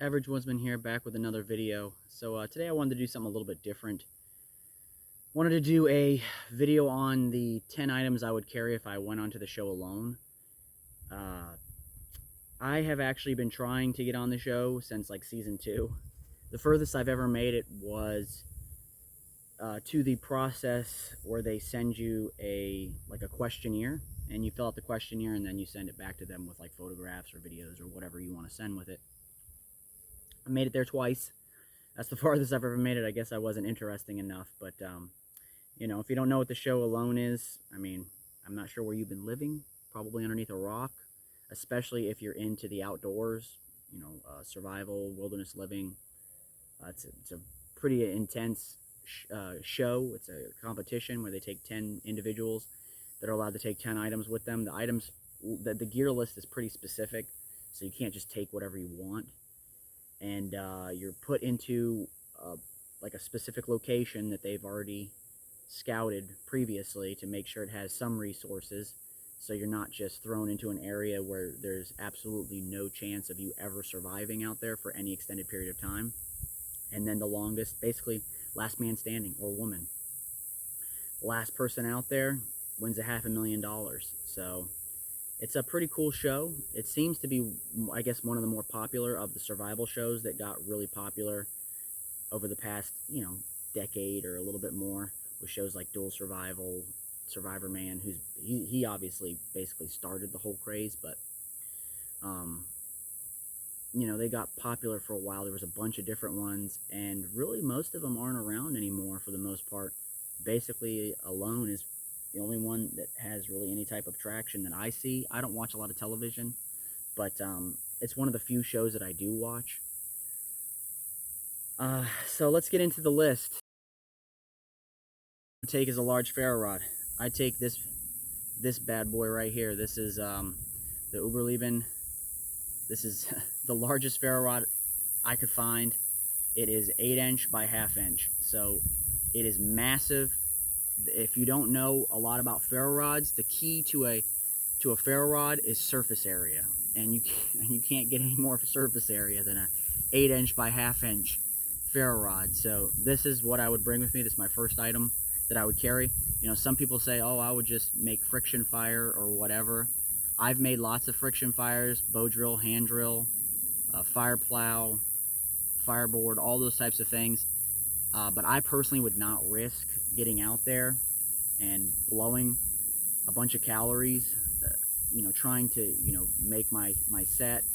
Average Woodsman here, back with another video. So today I wanted to do something a little bit different. Wanted to do a video on the 10 items I would carry if I went onto the show alone. I have actually been trying to get on the show since like season 2. The furthest I've ever made it was to the process where they send you a questionnaire, and you fill out the questionnaire and then you send it back to them with like photographs or videos or whatever you want to send with it. I made it there twice. That's the farthest I've ever made it. I guess I wasn't interesting enough, but you know, if you don't know what the show alone is, I mean, I'm not sure where you've been living. Probably underneath a rock, especially if you're into the outdoors. You know, survival, wilderness living. It's a pretty intense show. It's a competition where they take 10 individuals that are allowed to take 10 items with them. The items, the gear list is pretty specific, so you can't just take whatever you want. And you're put into like a specific location that they've already scouted previously to make sure it has some resources, so you're not just thrown into an area where there's absolutely no chance of you ever surviving out there for any extended period of time. And then the longest, basically last man standing, or woman. Last person out there wins $500,000. So it's a pretty cool show. It seems to be, I guess, one of the more popular of the survival shows that got really popular over the past, you know, decade or a little bit more, with shows like Dual Survival, Survivor Man, he obviously basically started the whole craze, but you know, they got popular for a while. There was a bunch of different ones, and really most of them aren't around anymore for the most part. Basically, Alone is the only one that has really any type of traction that I see. I don't watch a lot of television, but it's one of the few shows that I do watch. So let's get into the list. What I take is a large Ferro Rod. I take this bad boy right here. This is the Uberleben. This is the largest Ferro Rod I could find. It is 8" by 1/2 inch, so it is massive. If you don't know a lot about ferro rods, the key to a ferro rod is surface area, and you can't get any more surface area than a 8" by 1/2 inch ferro rod. So this is what I would bring with me. This is my first item that I would carry. You know, some people say, oh, I would just make friction fire or whatever. I've made lots of friction fires: bow drill, hand drill, fire plow, fireboard, all those types of things. But I personally would not risk getting out there and blowing a bunch of calories, you know, trying to, you know, make my set,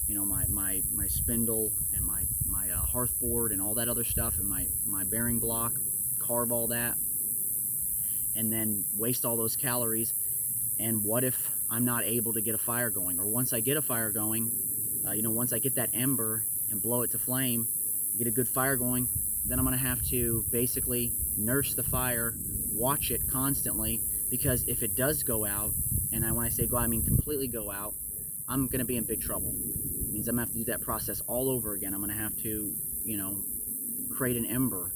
you know, my spindle and my hearth board and all that other stuff, and my bearing block, carve all that, and then waste all those calories. And what if I'm not able to get a fire going? Or once I get a fire going, you know, once I get that ember and blow it to flame, get a good fire going, then I'm going to have to basically nurse the fire, watch it constantly, because if it does go out, and when I say go out, I mean completely go out, I'm going to be in big trouble. It means I'm going to have to do that process all over again. I'm going to have to, you know, create an ember.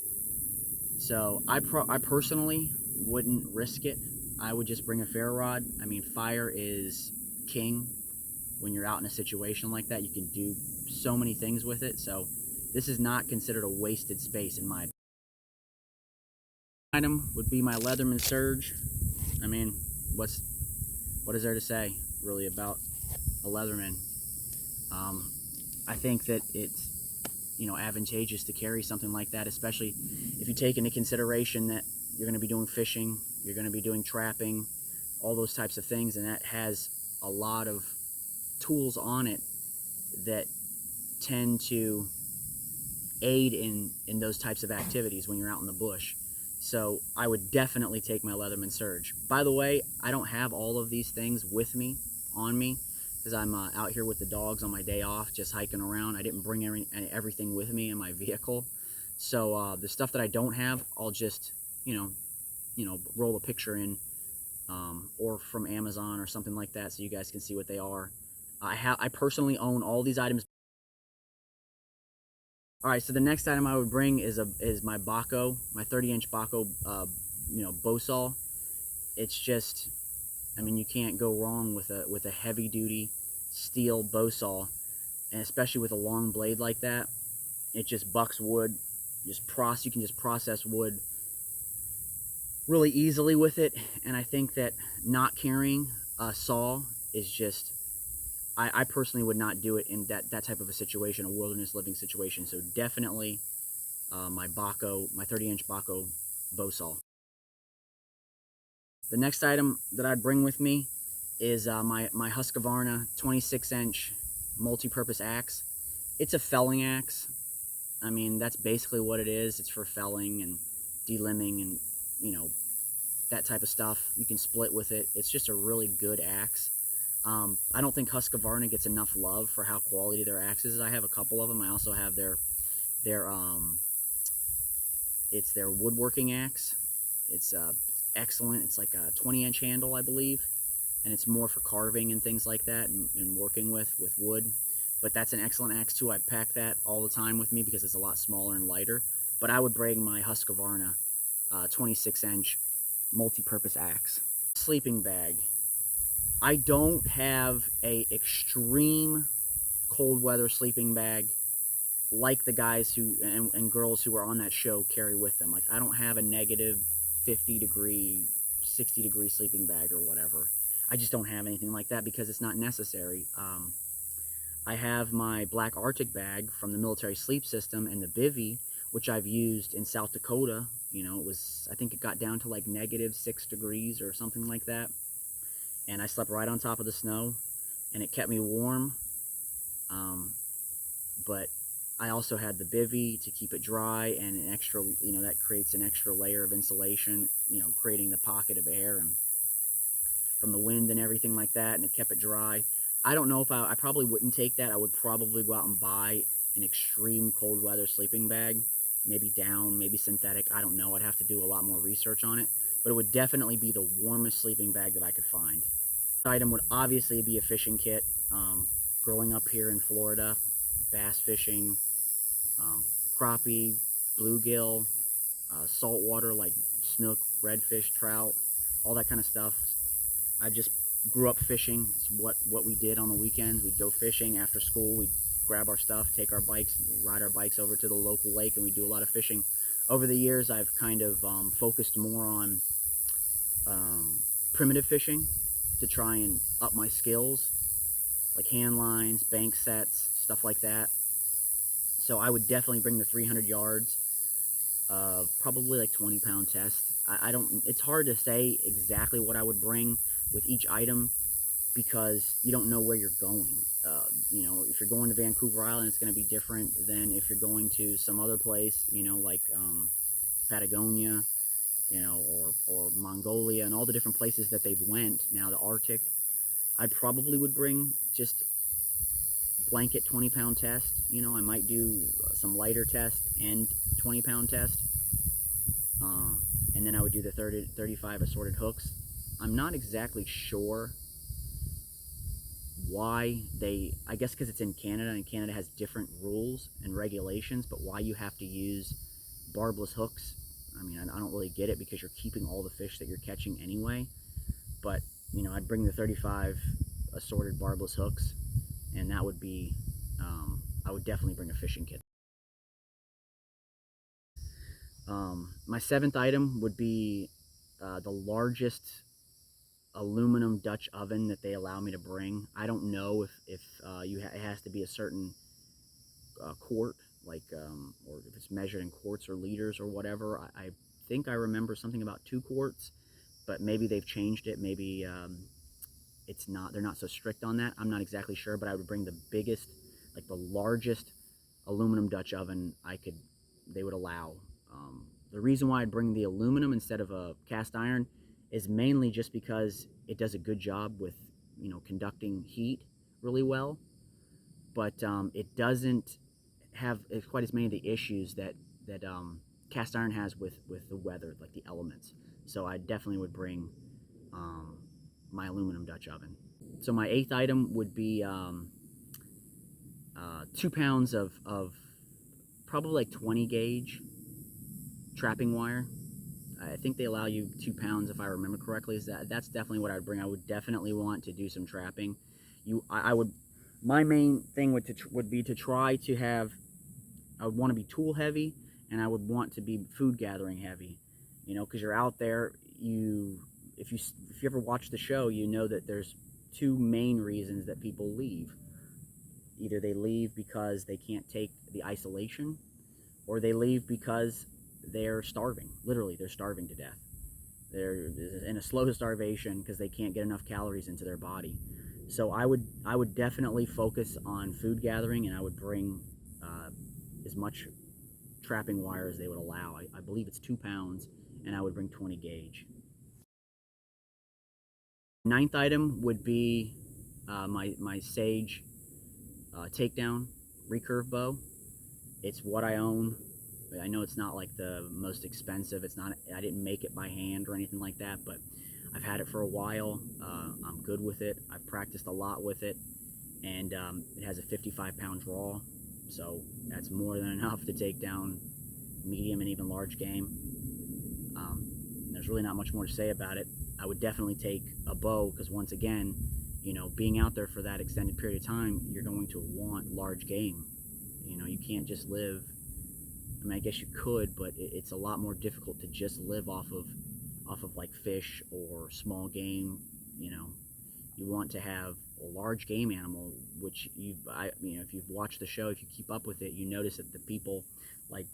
So I personally wouldn't risk it. I would just bring a ferro rod. I mean, fire is king when you're out in a situation like that. You can do so many things with it. So this is not considered a wasted space in my opinion. Item would be my Leatherman Surge. I mean, what is there to say really about a Leatherman? I think that it's, you know, advantageous to carry something like that, especially if you take into consideration that you're going to be doing fishing, you're going to be doing trapping, all those types of things, and that has a lot of tools on it that tend to aid in those types of activities when you're out in the bush. So I would definitely take my Leatherman Surge. By the way, I don't have all of these things with me, on me, because I'm out here with the dogs on my day off, just hiking around. I didn't bring everything with me in my vehicle. So the stuff that I don't have, I'll just, you know, roll a picture in, or from Amazon or something like that, so you guys can see what they are. I personally own all these items. All right, so the next item I would bring is my Baco, my 30" Baco, you know, bow saw. It's just, I mean, you can't go wrong with a heavy duty steel bow saw. and especially with a long blade like that, it just bucks wood. You can just process wood really easily with it. And I think that not carrying a saw is just, I personally would not do it in that type of a situation, a wilderness living situation. So definitely my 30-inch Baco bow saw. The next item that I'd bring with me is my Husqvarna 26-inch multi-purpose axe. It's a felling axe. I mean, that's basically what it is. It's for felling and delimbing and, you know, that type of stuff. You can split with it. It's just a really good axe. I don't think Husqvarna gets enough love for how quality their axes is. I have a couple of them. I also have it's their woodworking axe. It's excellent. It's like a 20-inch handle, I believe, and it's more for carving and things like that, and working with wood. But that's an excellent axe too. I pack that all the time with me because it's a lot smaller and lighter. But I would bring my Husqvarna 26-inch multi-purpose axe. Sleeping bag. I don't have a extreme cold weather sleeping bag like the guys who and girls who are on that show carry with them. Like, I don't have a negative 50 degree, 60 degree sleeping bag or whatever. I just don't have anything like that because it's not necessary. I have my black Arctic bag from the military sleep system and the bivy, which I've used in South Dakota. You know, I think it got down to like negative 6 degrees or something like that. And I slept right on top of the snow, and it kept me warm. But I also had the bivy to keep it dry, and an extra, you know, that creates an extra layer of insulation, you know, creating the pocket of air and from the wind and everything like that, and it kept it dry. I don't know if I probably wouldn't take that. I would probably go out and buy an extreme cold weather sleeping bag, maybe down, maybe synthetic. I don't know. I'd have to do a lot more research on it, but it would definitely be the warmest sleeping bag that I could find. This item would obviously be a fishing kit. Growing up here in Florida, bass fishing, crappie, bluegill, saltwater like snook, redfish, trout, all that kind of stuff. I just grew up fishing. It's what we did on the weekends. We'd go fishing after school. We'd grab our stuff, take our bikes, ride our bikes over to the local lake, and we'd do a lot of fishing. Over the years, I've kind of focused more on primitive fishing to try and up my skills, like hand lines, bank sets, stuff like that. So I would definitely bring the 300 yards of probably like 20-pound test. I don't, it's hard to say exactly what I would bring with each item because you don't know where you're going. You know, if you're going to Vancouver Island, it's going to be different than if you're going to some other place, you know, like Patagonia, you know, or Mongolia and all the different places that they've went, now the Arctic. I probably would bring just blanket 20-pound test. You know, I might do some lighter test and 20-pound test. And then I would do the 35 assorted hooks. I'm not exactly sure why I guess because it's in Canada, and Canada has different rules and regulations, but why you have to use barbless hooks, I mean, I don't really get it because you're keeping all the fish that you're catching anyway. But, you know, I'd bring the 35 assorted barbless hooks, and that would be, I would definitely bring a fishing kit. My 7th item would be the largest aluminum Dutch oven that they allow me to bring. I don't know if it has to be a certain quart, like, or if it's measured in quarts or liters or whatever. I think I remember something about 2 quarts, but maybe they've changed it. Maybe it's not, they're not so strict on that. I'm not exactly sure, but I would bring the biggest, like the largest aluminum Dutch oven they would allow. The reason why I'd bring the aluminum instead of a cast iron is mainly just because it does a good job with, you know, conducting heat really well, but it doesn't have quite as many of the issues that cast iron has with the weather, like the elements. So I definitely would bring my aluminum Dutch oven. So my 8th item would be 2 pounds of probably like 20 gauge trapping wire. I think they allow you 2 pounds if I remember correctly. That's definitely what I would bring. I would definitely want to do some trapping. I would My main thing would be to try to have, I would want to be tool heavy, and I would want to be food gathering heavy, you know, because you're out there, if you ever watch the show, you know that there's two main reasons that people leave. Either they leave because they can't take the isolation, or they leave because they're starving. Literally, they're starving to death. They're in a slow starvation because they can't get enough calories into their body. So I would definitely focus on food gathering, and I would bring as much trapping wire as they would allow. I believe it's 2 pounds, and I would bring 20 gauge. Ninth item would be my Sage takedown recurve bow. It's what I own. I know it's not like the most expensive. It's not. I didn't make it by hand or anything like that, but I've had it for a while. I'm good with it. I've practiced a lot with it, and it has a 55-pound draw, so that's more than enough to take down medium and even large game. There's really not much more to say about it. I would definitely take a bow because, once again, you know, being out there for that extended period of time, you're going to want large game. You know, you can't just live. I mean, I guess you could, but it's a lot more difficult to just live off of like fish or small game. You know, you want to have a large game animal, which you know, if you've watched the show, if you keep up with it, you notice that the people like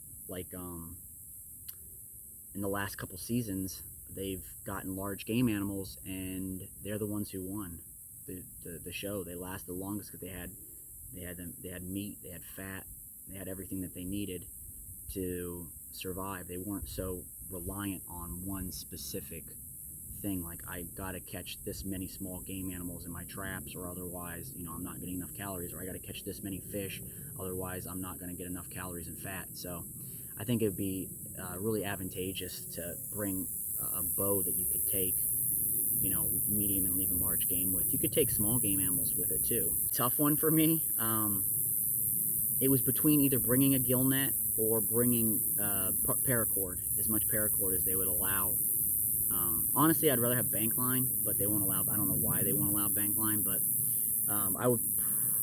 in the last couple seasons, they've gotten large game animals, and they're the ones who won the show. They last the longest because they had meat, they had fat, they had everything that they needed to survive. They weren't so reliant on one specific thing, like I gotta catch this many small game animals in my traps, or otherwise, you know, I'm not getting enough calories, or I gotta catch this many fish, otherwise I'm not gonna get enough calories and fat. So I think it would be really advantageous to bring a bow that you could take, you know, medium and even large game with. You could take small game animals with it too. Tough one for me. It was between either bringing a gill net or bringing paracord, as much paracord as they would allow. Honestly, I'd rather have bank line, but they won't allow. I don't know why they won't allow bank line, but I would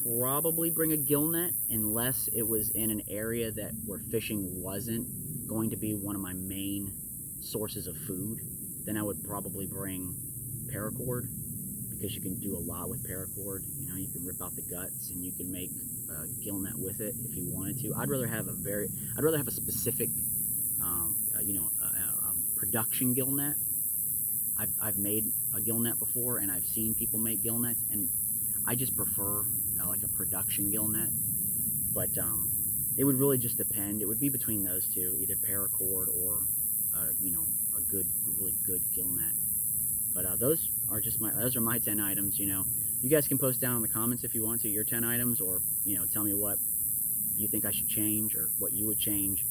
probably bring a gill net unless it was in an area that where fishing wasn't going to be one of my main sources of food. Then I would probably bring paracord, because you can do a lot with paracord. You know, you can rip out the guts and you can make a gill net with it if you wanted to. I'd rather have a specific, you know, production gill net. I've made a gill net before, and I've seen people make gill nets, and I just prefer like a production gill net. But it would really just depend. It would be between those two, either paracord or you know, a really good gill net. But those are my 10 items. You know, you guys can post down in the comments if you want to your 10 items, or, you know, tell me what you think I should change or what you would change.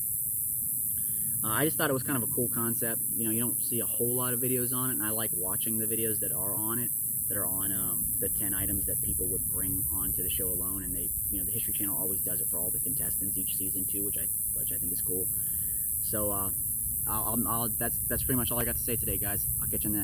I just thought it was kind of a cool concept. You know, you don't see a whole lot of videos on it, and I like watching the videos that are on it, that are on the 10 items that people would bring onto the show alone. And they, you know, the History Channel always does it for all the contestants each season too, which I think is cool. So that's pretty much all I got to say today, guys. I'll catch you in the next.